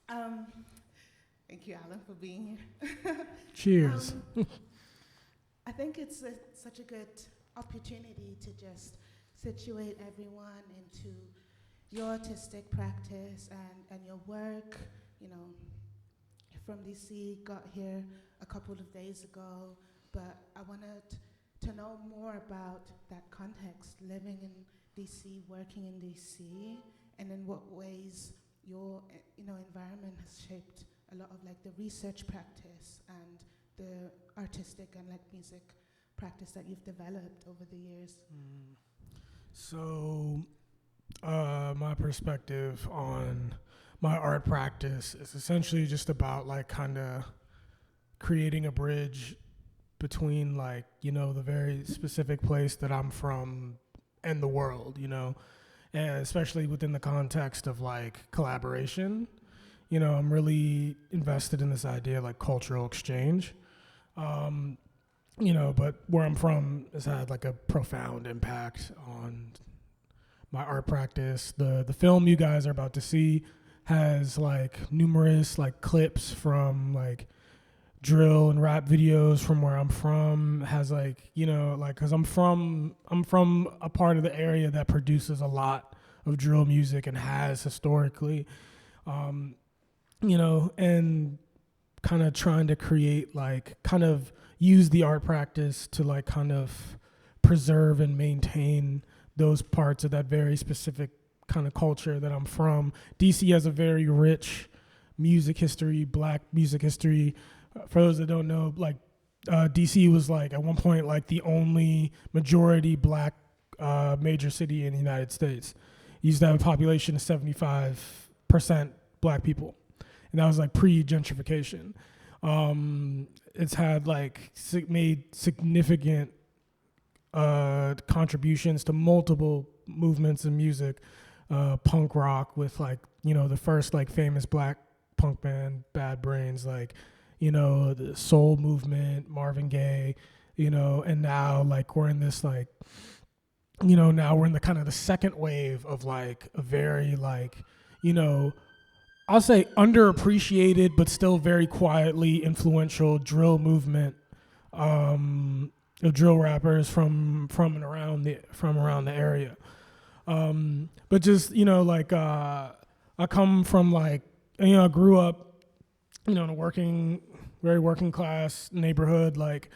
Um, Thank you, Alan, for being here. Cheers. I think it's such a good opportunity to just situate everyone into your artistic practice and your work. You know, from DC, got here a couple of days ago, but I wanted to know more about that context, living in DC, working in DC, and in what ways your environment has shaped a lot of like the research practice and the artistic and like music practice that you've developed over the years. So, my perspective on my art practice is essentially just about like kind of creating a bridge between like, the very specific place that I'm from and the world, and especially within the context of like collaboration. I'm really invested in this idea of like cultural exchange. But where I'm from has had like a profound impact on my art practice. The film you guys are about to see has like numerous like clips from like drill and rap videos from where I'm from. Has like, cause I'm from a part of the area that produces a lot of drill music and has historically, and kind of trying to create like kind of use the art practice to like kind of preserve and maintain those parts of that very specific kind of culture that I'm from. DC has a very rich music history, black music history. For those that don't know, like DC was like at one point like the only majority black major city in the United States. It used to have a population of 75% black people. And that was like pre-gentrification. It's had like made significant contributions to multiple movements in music, punk rock with like, the first like famous black punk band, Bad Brains, like, the soul movement, Marvin Gaye, and now like we're in this like, now we're in the kind of the second wave of like a very like, I'll say underappreciated, but still very quietly influential drill movement of drill rappers from around the area. But just I come from like I grew up in a very working class neighborhood, like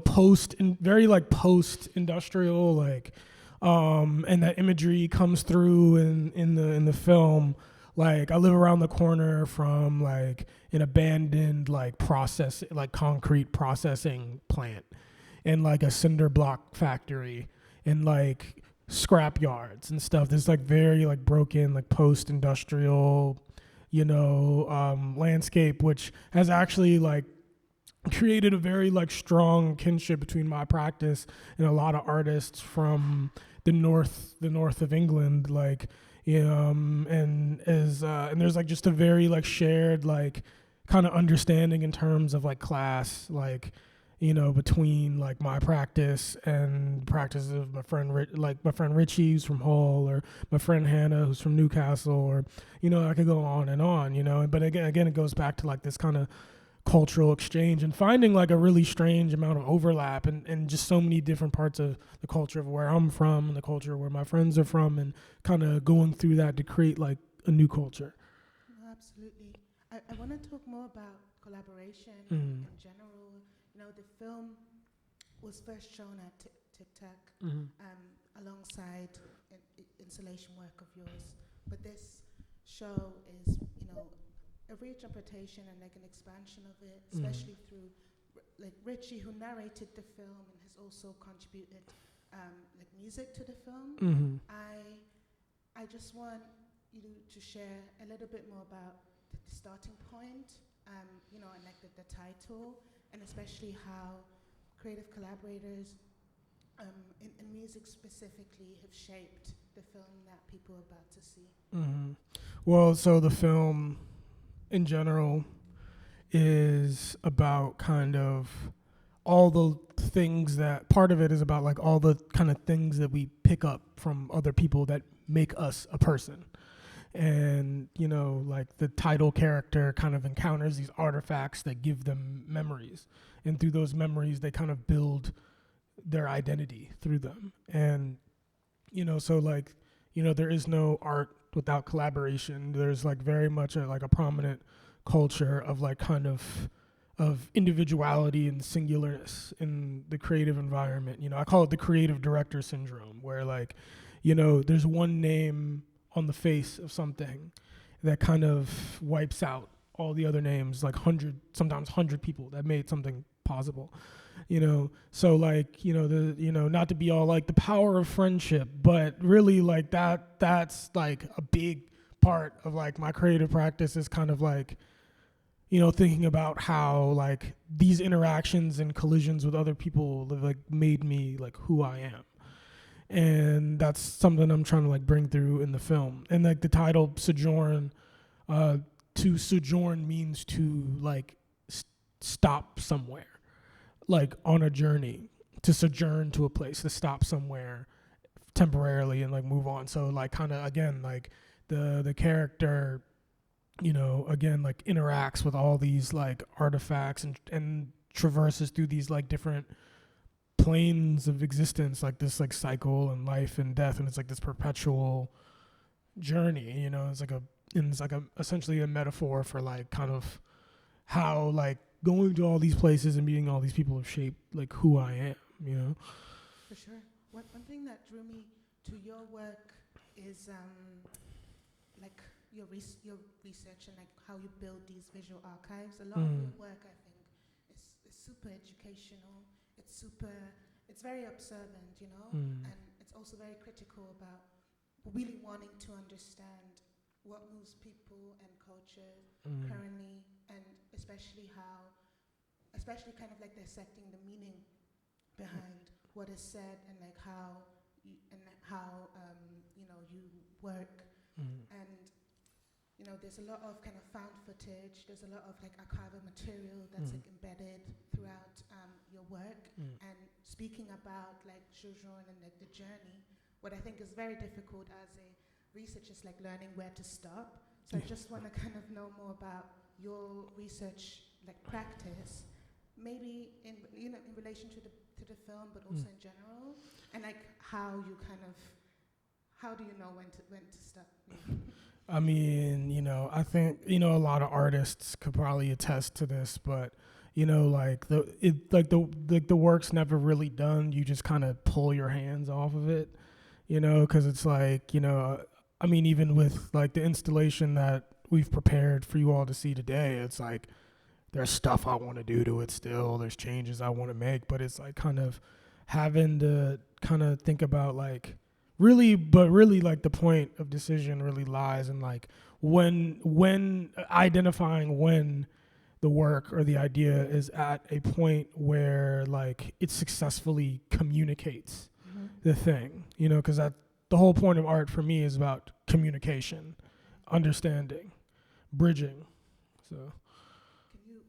post industrial, like and that imagery comes through in the film. Like I live around the corner from like an abandoned like concrete processing plant and like a cinder block factory and like scrap yards and stuff. There's like very like broken like post-industrial, landscape, which has actually like created a very like strong kinship between my practice and a lot of artists from the north of England, like. And there's like just a very like shared like kind of understanding in terms of like class, like between like my practice and practices of my friend Richie who's from Hull, or my friend Hannah who's from Newcastle, or I could go on and on, but again it goes back to like this kind of cultural exchange and finding like a really strange amount of overlap and just so many different parts of the culture of where I'm from and the culture where my friends are from, and kind of going through that to create like a new culture. No, absolutely. I want to talk more about collaboration in general. The film was first shown at TikTok alongside installation work of yours, but this show is, a reinterpretation and like an expansion of it, especially through like Richie, who narrated the film and has also contributed like music to the film. I just want you to share a little bit more about the starting point, and like the title, and especially how creative collaborators in music specifically have shaped the film that people are about to see. Well, so the film in general is about kind of all the things that part of it is about like all the kind of things that we pick up from other people that make us a person. And, you know, like the title character kind of encounters these artifacts that give them memories. And through those memories, they kind of build their identity through them. And, you know, so like, you know, there is no art without collaboration. There's like very much a prominent culture of like kind of individuality and singularness in the creative environment. You know, I call it the creative director syndrome, where like, you know, there's one name on the face of something that kind of wipes out all the other names, like sometimes 100 people that made something possible. You know, so like, you know, not to be all like the power of friendship, but really like that's like a big part of like my creative practice, is kind of like, you know, thinking about how like these interactions and collisions with other people have like made me like who I am. And that's something I'm trying to like bring through in the film. And like the title Sojourn, to sojourn means to like stop somewhere, like on a journey, to sojourn to a place, to stop somewhere temporarily and like move on. So like kind of again like the character, you know, again like interacts with all these like artifacts and traverses through these like different planes of existence, like this like cycle and life and death, and it's like this perpetual journey. You know, it's like essentially a metaphor for like kind of how like going to all these places and meeting all these people have shaped like who I am, you know. For sure. One thing that drew me to your work is like your research and like how you build these visual archives. A lot of your work, I think, is super educational. It's very observant, you know, and it's also very critical about really wanting to understand what moves people and culture currently, and especially kind of like dissecting the meaning behind what is said, and like how you know, you work. And you know, there's a lot of kind of found footage. There's a lot of like archival material that's like embedded throughout your work. And speaking about like sojourn and like the journey, what I think is very difficult as a researcher is like learning where to stop. So I just want to kind of know more about your research like practice, maybe in relation to the film, but also in general, and like how do you know when to stop? I mean, you know, I think, you know, a lot of artists could probably attest to this, but you know, like the work's never really done. You just kind of pull your hands off of it, you know, because it's like, you know, I mean, even with like the installation that we've prepared for you all to see today, it's like there's stuff I want to do to it still. There's changes I want to make, but it's like kind of having to kind of think about like really like the point of decision really lies in like when identifying when the work or the idea is at a point where like it successfully communicates the thing, you know, because that the whole point of art for me is about communication, understanding, bridging. So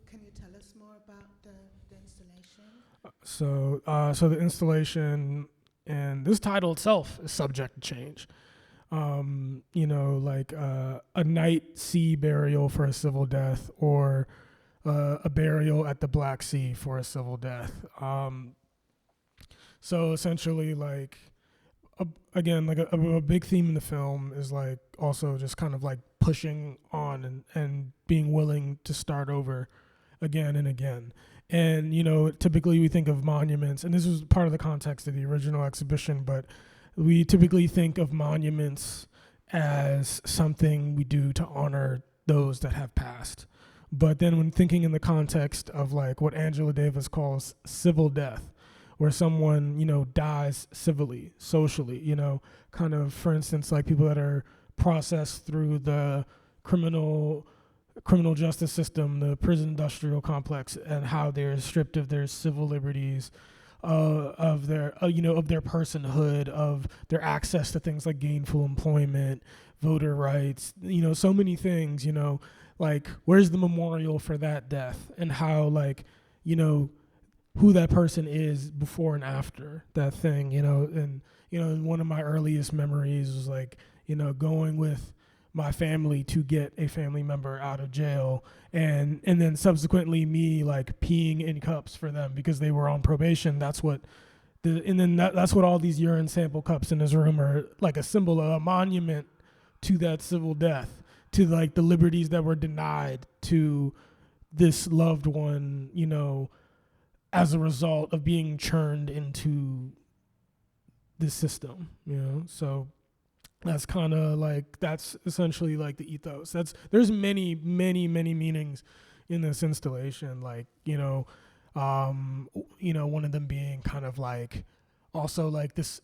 can you tell us more about the installation? So the installation and this title itself is subject to change. You know, like a night sea burial for a civil death, or a burial at the Black Sea for a civil death. So essentially, like, again, like a big theme in the film is like also just kind of like pushing on and being willing to start over again and again. And, you know, typically we think of monuments, and this was part of the context of the original exhibition, but we typically think of monuments as something we do to honor those that have passed. But then when thinking in the context of like what Angela Davis calls civil death, where someone, you know, dies civilly, socially, you know, kind of, for instance, like people that are processed through the criminal justice system, the prison industrial complex, and how they're stripped of their civil liberties, of their personhood, of their access to things like gainful employment, voter rights, you know, so many things, you know, like where's the memorial for that death, and how, like, you know, who that person is before and after that thing, you know. And, you know, one of my earliest memories was like, you know, going with my family to get a family member out of jail, and then subsequently me like peeing in cups for them because they were on probation. That's what that's what all these urine sample cups in his room are, like a symbol, a monument to that civil death, to like the liberties that were denied to this loved one, you know, as a result of being churned into the system, you know. So that's kind of like, that's essentially like the ethos. There's many meanings in this installation, like, you know, one of them being kind of like also like this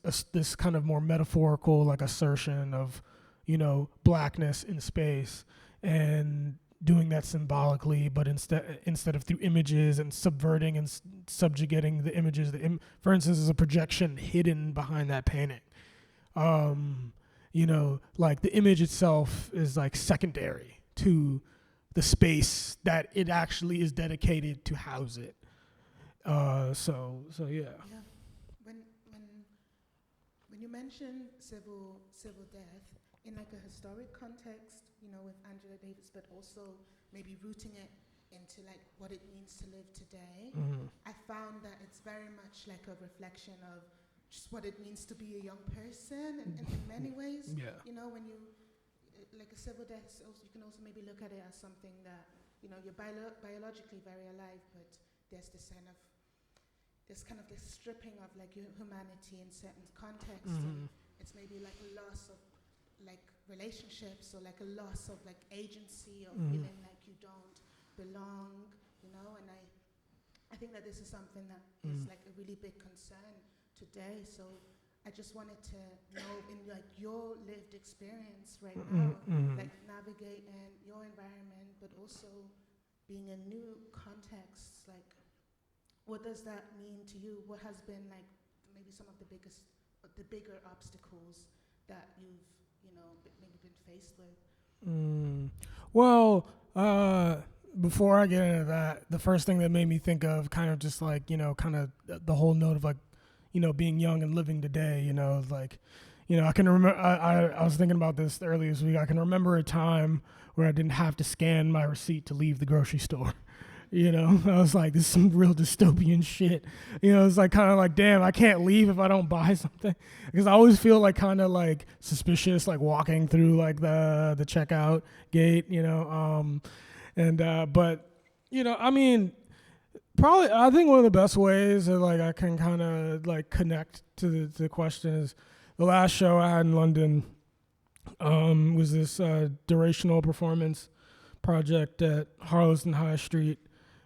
kind of more metaphorical like assertion of, you know, blackness in space, and doing that symbolically, but instead of through images and subverting and subjugating the images. For instance, there's a projection hidden behind that painting. You know, like the image itself is like secondary to the space that it actually is dedicated to house it. So yeah. Yeah. When you mention civil death in like a historic context, you know, with Angela Davis, but also maybe rooting it into like what it means to live today, I found that it's very much like a reflection of just what it means to be a young person, and in many ways. Yeah. You know, when you like a civil death, you can also maybe look at it as something that, you know, you're biologically very alive, but there's this kind of this stripping of like your humanity in certain contexts. And it's maybe like a loss of like relationships, or like a loss of like agency, or feeling like you don't belong, you know. And I think that this is something that is like a really big concern today. So I just wanted to know, in like your lived experience right now, like navigating your environment, but also being in new contexts, like what does that mean to you? What has been like maybe some of the bigger obstacles that you've, you know, maybe been faced with? Well, before I get into that, the first thing that made me think of kind of just like, you know, kind of the whole note of like, you know, being young and living today, you know, like, you know, I can remember, I was thinking about this earlier this week. I can remember a time where I didn't have to scan my receipt to leave the grocery store. You know, I was like, this is some real dystopian shit. You know, it's like kind of like, damn, I can't leave if I don't buy something. Because I always feel like kind of like suspicious, like walking through like the checkout gate, you know. But, you know, I mean, probably, I think one of the best ways that like I can kind of like connect to the question is the last show I had in London was this durational performance project at Harleston High Street,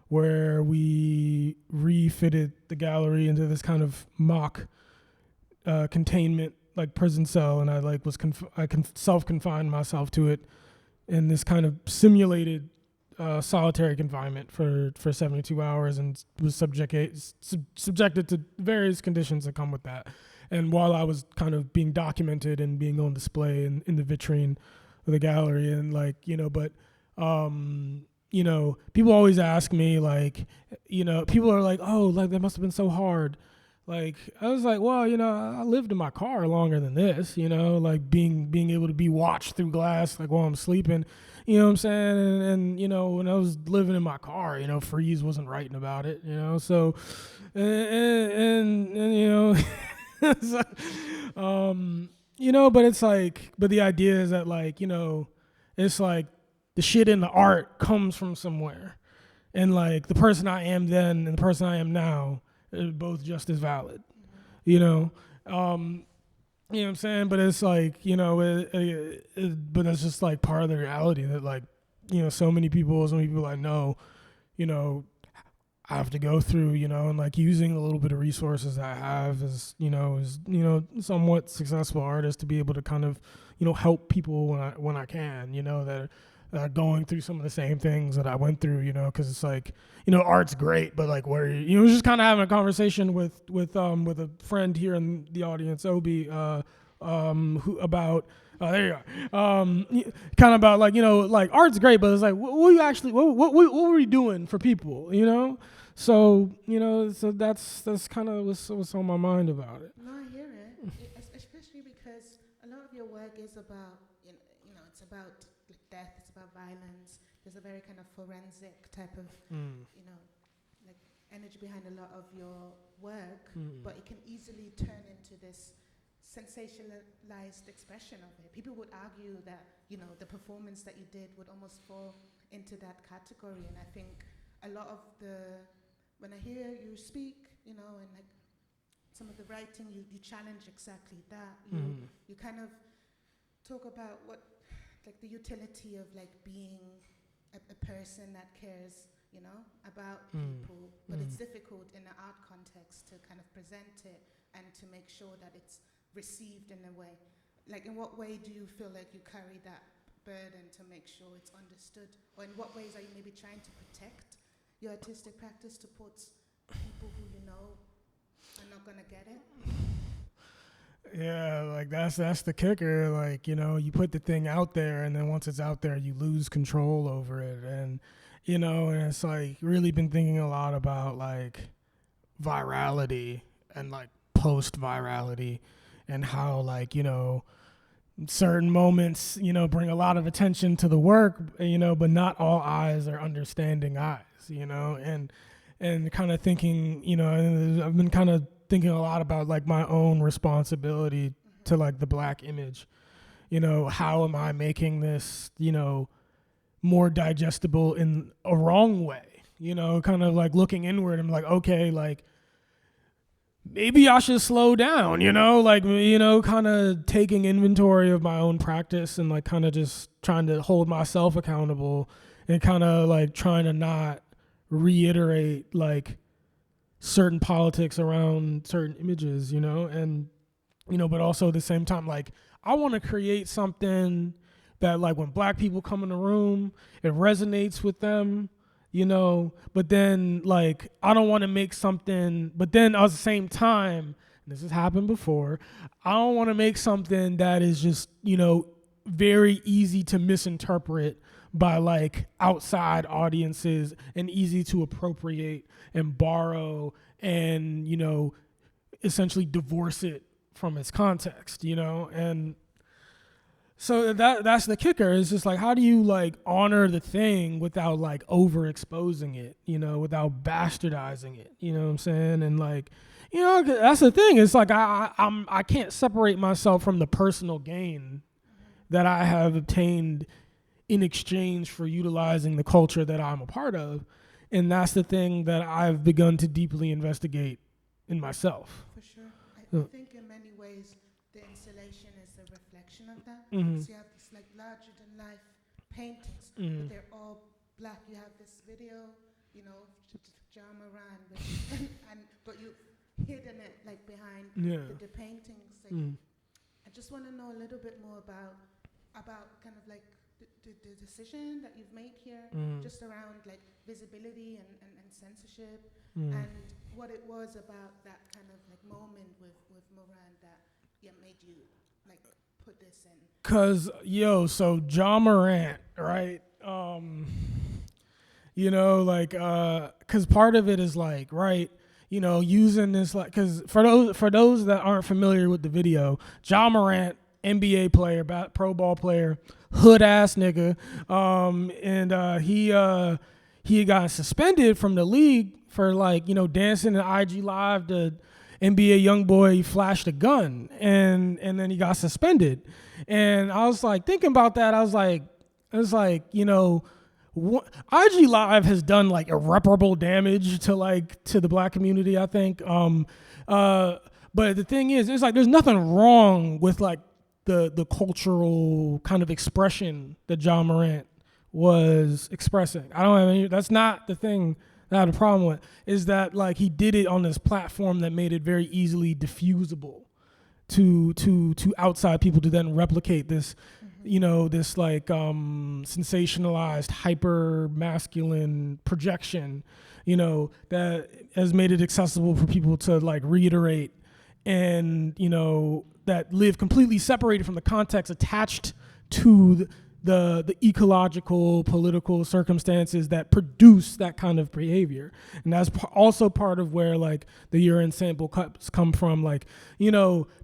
where we refitted the gallery into this kind of mock containment, like prison cell, and I like was self-confined myself to it in this kind of simulated solitary confinement for 72 hours, and was subjected to various conditions that come with that. And while I was kind of being documented and being on display in the vitrine of the gallery, and like, you know, but you know, people always ask me, like, you know, people are like, oh, like that must have been so hard. Like, I was like, well, you know, I lived in my car longer than this, you know, like being able to be watched through glass, like while I'm sleeping, you know what I'm saying? And you know, when I was living in my car, you know, Freeze wasn't writing about it, you know, so, and you know, so, you know, but it's like, but the idea is that like, you know, it's like, the shit in the art comes from somewhere. And like the person I am then and the person I am now are both just as valid, you know? You know what I'm saying? But it's like, you know, but that's just like part of the reality that like, you know, so many people I know, you know, I have to go through, you know, and like using the little bit of resources I have as, you know, somewhat successful artist to be able to kind of, you know, help people when I can, you know, that are going through some of the same things that I went through, you know, because it's like, you know, art's great, but like, where you know, just kind of having a conversation with a friend here in the audience, Obi, who about there you are, kind of about like, you know, like art's great, but it's like, what were we doing for people, you know? So, you know, so that's kind of what's on my mind about it. No, I hear it, especially because a lot of your work is about, about like death, it's about violence. There's a very kind of forensic type of, you know, like energy behind a lot of your work, but it can easily turn into this sensationalized expression of it. People would argue that, you know, the performance that you did would almost fall into that category, and I think a lot of when I hear you speak, you know, and like some of the writing, you challenge exactly that. You kind of talk about what, like the utility of like being a person that cares, you know, about people, but it's difficult in the art context to kind of present it and to make sure that it's received in a way. Like, in what way do you feel like you carry that burden to make sure it's understood? Or in what ways are you maybe trying to protect your artistic practice towards people who you know are not gonna get it? Yeah, like that's the kicker. Like, you know, you put the thing out there, and then once it's out there, you lose control over it. And, you know, and it's like really been thinking a lot about like virality and like post-virality, and how like, you know, certain moments, you know, bring a lot of attention to the work, you know, but not all eyes are understanding eyes, you know, and kind of thinking, you know, and I've been kind of thinking a lot about like my own responsibility to like the Black image, you know, how am I making this, you know, more digestible in a wrong way, you know, kind of like looking inward. I'm like, okay, like maybe I should slow down, you know, like, you know, kind of taking inventory of my own practice and like kind of just trying to hold myself accountable and kind of like trying to not reiterate like certain politics around certain images, you know, and, you know, but also at the same time, like, I want to create something that like when Black people come in the room, it resonates with them, you know, but then like, I don't want to make something, but then at the same time, and this has happened before, I don't want to make something that is just, you know, very easy to misinterpret by like outside audiences and easy to appropriate and borrow and, you know, essentially divorce it from its context, you know? And so that's the kicker. It's just like, how do you like honor the thing without like overexposing it, you know, without bastardizing it, you know what I'm saying? And like, you know, that's the thing. It's like I can't separate myself from the personal gain that I have obtained in exchange for utilizing the culture that I'm a part of. And that's the thing that I've begun to deeply investigate in myself. For sure. I think in many ways, the installation is a reflection of that. So you have this like larger than life paintings, but they're all Black. You have this video, you know, John Moran, but you've hidden it like behind the paintings. Like, I just want to know a little bit more about kind of like the decision that you've made here, just around like visibility and censorship, and what it was about that kind of like moment with Moran that made you like put this in. Cause so John Morant, right? You know, like, cause part of it is like, right, you know, using this like, cause for those that aren't familiar with the video, John Morant, NBA player, pro ball player, hood ass nigga, and he got suspended from the league for like, you know, dancing in IG Live to NBA YoungBoy flashed a gun, and then he got suspended. And I was like thinking about that. I was like, you know, IG Live has done like irreparable damage to the Black community, I think. But the thing is, it's like there's nothing wrong with like the cultural kind of expression that John Morant was expressing. I don't have any, that's not the thing that I have a problem with, is that like he did it on this platform that made it very easily diffusable to outside people to then replicate this, you know, this like sensationalized hyper masculine projection, you know, that has made it accessible for people to like reiterate and, you know, that live completely separated from the context attached to the ecological, political circumstances that produce that kind of behavior. And that's also part of where like the urine sample cups come from. Like,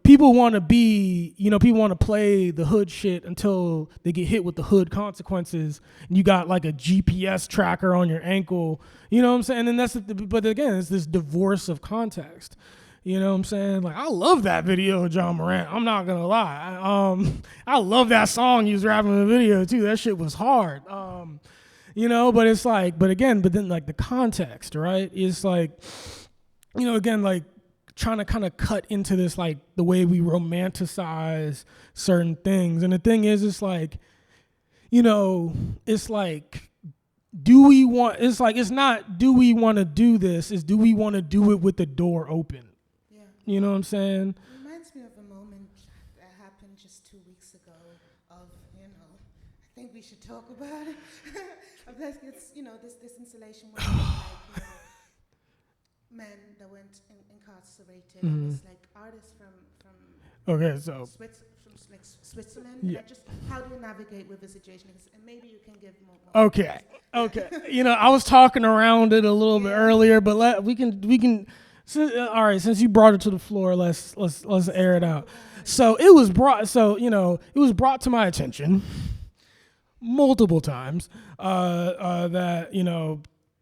people want to people want to play the hood shit until they get hit with the hood consequences. And you got like a GPS tracker on your ankle, you know what I'm saying? And but again, it's this divorce of context. You know what I'm saying? Like, I love that video of John Morant. I'm not gonna lie. I love that song he was rapping in the video too. That shit was hard. But it's like, but then like the context, right? It's like, again, like trying to kind of cut into this, like the way we romanticize certain things. And the thing is, it's like, it's like, it's not, do we want to do this? It's do we want to do it with the door open? You know what I'm saying? It reminds me of a moment that happened just 2 weeks ago of, I think we should talk about it. It's, this installation where like, men that went incarcerated. Mm-hmm. It's like artists from okay, so Switzerland. Yeah. And just how do you navigate with the situation? And maybe you can give more. Okay. I was talking around it a little bit earlier, but we can. All right, since you brought it to the floor, let's air it out. So it was brought to my attention multiple times that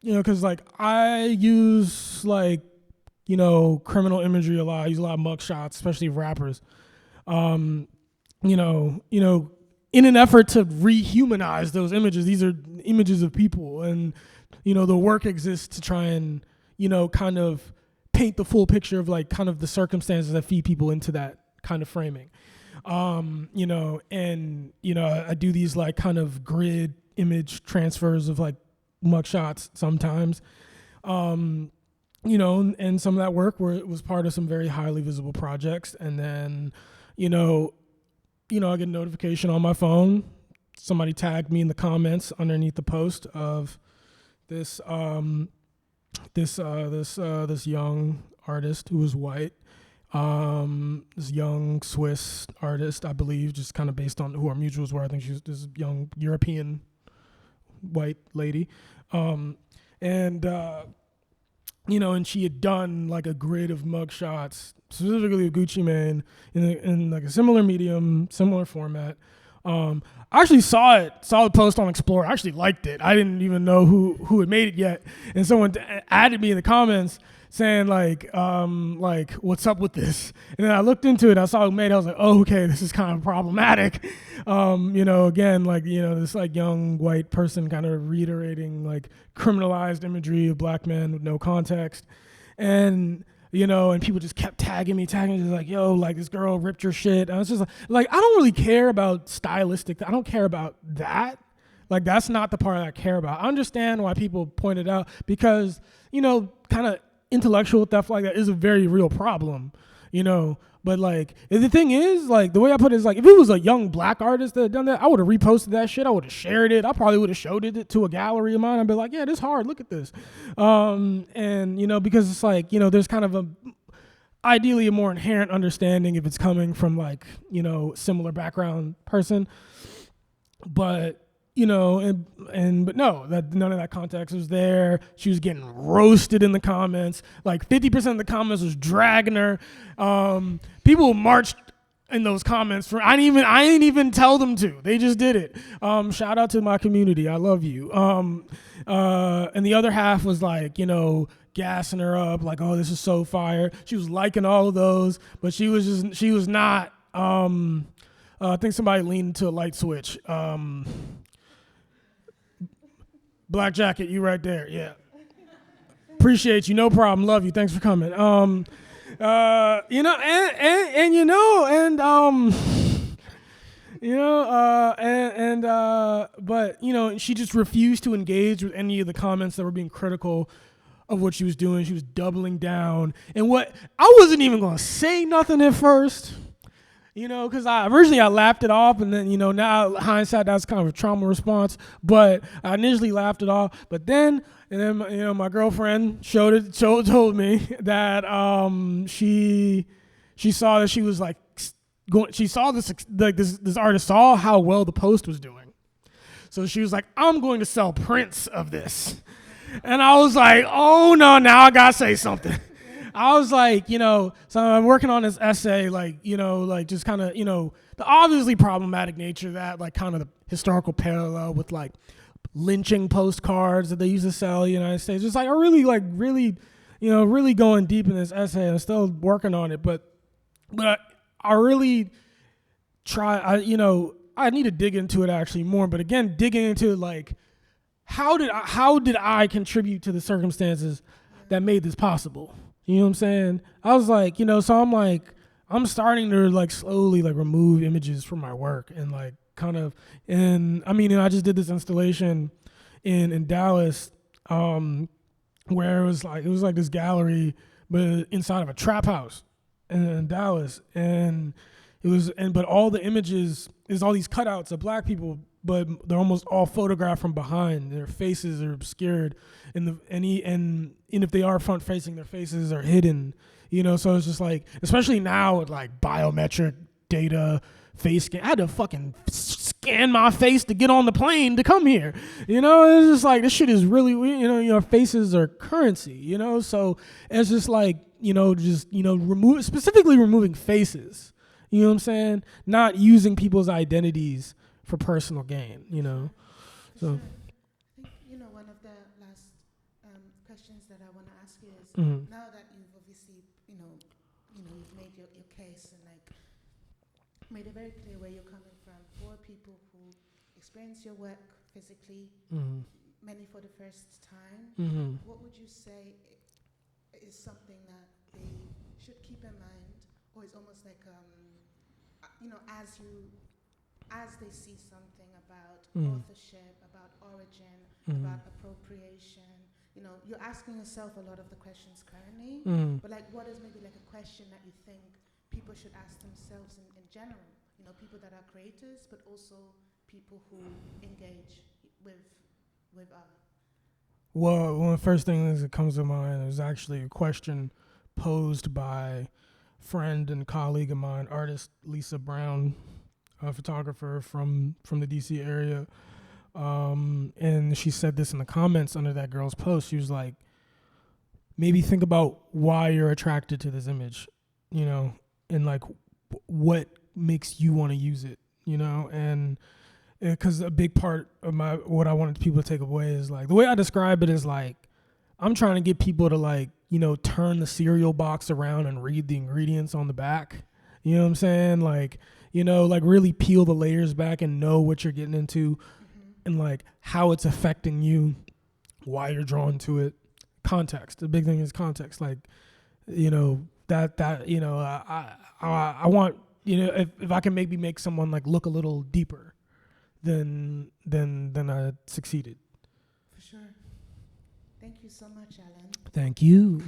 because like I use like criminal imagery a lot. I use a lot of mugshots, especially of rappers. In an effort to rehumanize those images. These are images of people, and the work exists to try and kind of paint the full picture of like kind of the circumstances that feed people into that kind of framing. I do these like kind of grid image transfers of like mugshots sometimes. And some of that work was part of some very highly visible projects. And then, I get a notification on my phone. Somebody tagged me in the comments underneath the post of this young artist who was white, this young Swiss artist, I believe, just kind of based on who our mutuals were. I think she was this young European white lady, and she had done like a grid of mugshots, specifically of Gucci Mane in like a similar medium, similar format. I actually saw the post on Explorer. I actually liked it. I didn't even know who had made it yet. And someone added me in the comments saying like, what's up with this? And then I looked into it. I saw who made it. I was like, oh, okay, this is kind of problematic. Again, like, this like young white person kind of reiterating like criminalized imagery of black men with no context. And and people just kept tagging me, just like, yo, like this girl ripped your shit. And I was just like, I don't really care about stylistic. I don't care about that. Like, that's not the part I care about. I understand why people point it out because, kind of intellectual theft like that is a very real problem, But like, the thing is, like, the way I put it is like, if it was a young black artist that had done that, I would have reposted that shit. I would have shared it. I probably would have showed it to a gallery of mine. I'd be like, yeah, this hard. Look at this. Because it's like, there's kind of ideally a more inherent understanding if it's coming from like, similar background person. But, but no, that none of that context was there. She was getting roasted in the comments. Like 50% of the comments was dragging her. People marched in those comments I didn't even tell them to. They just did it. Shout out to my community. I love you. And the other half was like, gassing her up, like, oh, this is so fire. She was liking all of those, but she was not. I think somebody leaned into a light switch. Black jacket, you right there, yeah. Appreciate you, no problem, love you, thanks for coming. But she just refused to engage with any of the comments that were being critical of what she was doing. She was doubling down, and what I wasn't even gonna say nothing at first. Because originally I laughed it off, and then, now hindsight, that's kind of a trauma response. But I initially laughed it off. But then, my girlfriend told me that she saw that she was like she saw this, like this artist saw how well the post was doing. So she was like, I'm going to sell prints of this. And I was like, oh no, now I gotta say something. I was like, so I'm working on this essay, like, just kind of, the obviously problematic nature of that, like kind of the historical parallel with like lynching postcards that they used to sell in the United States. Just like, I really going deep in this essay. I'm still working on it, but I really try, I need to dig into it actually more, but again, digging into like, how did I contribute to the circumstances that made this possible? You know what I'm saying? I was like, so I'm like, I'm starting to like slowly like remove images from my work and like kind of, and I just did this installation in Dallas, where it was like this gallery, but inside of a trap house in Dallas, and but all the images is all these cutouts of black people, but they're almost all photographed from behind. Their faces are obscured, and if they are front facing, their faces are hidden. So it's just like, especially now with like biometric data, face scan. I had to fucking scan my face to get on the plane to come here. It's just like, this shit is really, your faces are currency. So it's just like, specifically removing faces. You know what I'm saying? Not using people's identities for personal gain, So. I think, one of the last questions that I want to ask you is, now that you've obviously, you've made your case and like made it very clear where you're coming from, for people who experience your work physically, many for the first time, what would you say is something that they should keep in mind, or is almost like, as they see something about authorship, about origin, about appropriation, you're asking yourself a lot of the questions currently, but like, what is maybe like a question that you think people should ask themselves in general? People that are creators, but also people who engage with art. Well, one of the first things that comes to mind is actually a question posed by friend and colleague of mine, artist Lisa Brown, a photographer from the DC area. And she said this in the comments under that girl's post. She was like, maybe think about why you're attracted to this image, and like what makes you want to use it, and because a big part of what I wanted people to take away is like, the way I describe it is like, I'm trying to get people to like, turn the cereal box around and read the ingredients on the back. You know what I'm saying? Like, like really peel the layers back and know what you're getting into, and like how it's affecting you, why you're drawn to it. Context. The big thing is context. Like, I want, if I can maybe make someone like look a little deeper, then I succeeded. For sure. Thank you so much, Alan. Thank you.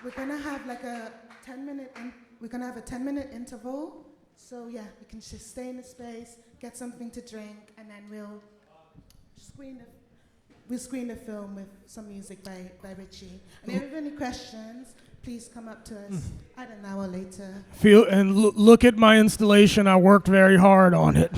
We're gonna have like a 10-minute. We're gonna have a 10-minute interval. So yeah, we can just stay in the space, get something to drink, and then we'll screen the film with some music by Richie. And if you have any questions, please come up to us at an hour later. Look at my installation. I worked very hard on it.